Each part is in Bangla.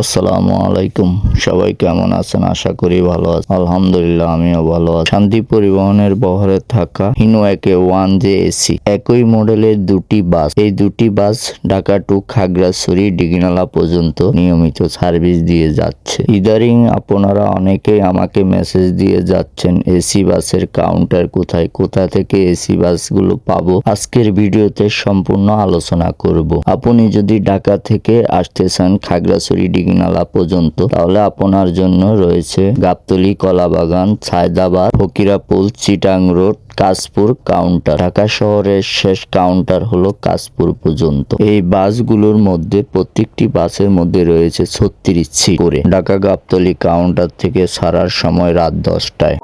আসসালামু আলাইকুম। সবাই কেমন আছেন? আশা করি ভালো আছেন। আলহামদুলিল্লাহ আমিও ভালো আছি। শান্তি পরিবহনের বহরে থাকা হিনো একে 1J এসি একই মডেলের দুটি বাস। এই দুটি বাস ঢাকা টু খাগড়াছড়ি ডিগিনালা পর্যন্ত নিয়মিত সার্ভিস দিয়ে যাচ্ছে। ইদারিং আপনারা অনেকেই আমাকে মেসেজ দিয়ে যাচ্ছেন এসি বাসের কাউন্টার কোথায়, কোথা থেকে এসি বাসগুলো পাবো। আজকের ভিডিওতে সম্পূর্ণ আলোচনা করব। আপনি যদি ঢাকা থেকে আসতে চান খাগড়াছড়ি ডিগিনালা পর্যন্ত, তাহলে আপনার জন্য রয়েছে গাবতলী, কলাবাগান, ছায়দাবাদ, ফকিরাপুল, চিটাং রোড, কাশপুর কাউন্টার। ঢাকা শহরের শেষ কাউন্টার হলো কাশপুর পর্যন্ত। এই বাসগুলোর মধ্যে প্রত্যেকটি বাসের মধ্যে রয়েছে 36 সিট করে। ঢাকা গাবতলী কাউন্টার থেকে ছাড়ার সময় রাত 10টায়।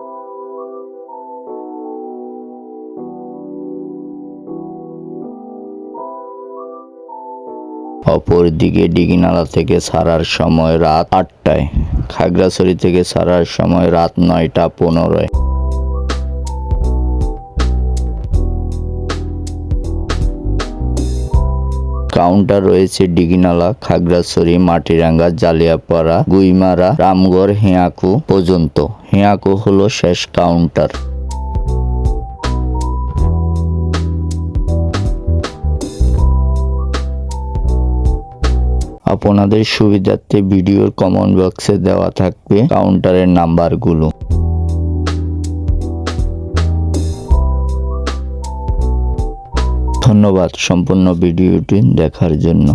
অপরদিকে ডিগিনালা থেকে ছাড়ার সময় রাত 8টায়। খাগড়াছড়ি থেকে ছাড়ার সময় রাত 9টা 15। কাউন্টার রয়েছে ডিগিনালা, খাগড়াছড়ি, মাটিরাঙ্গা, জালিয়াপাড়া, গুইমারা, রামগড়, হেয়াকু পর্যন্ত। হেয়াকু হলো শেষ কাউন্টার। আপনাদের সুবিধার্থে ভিডিওর কমেন্ট বক্সে দেওয়া থাকবে কাউন্টারের নাম্বারগুলো। ধন্যবাদ সম্পূর্ণ ভিডিওটি দেখার জন্য।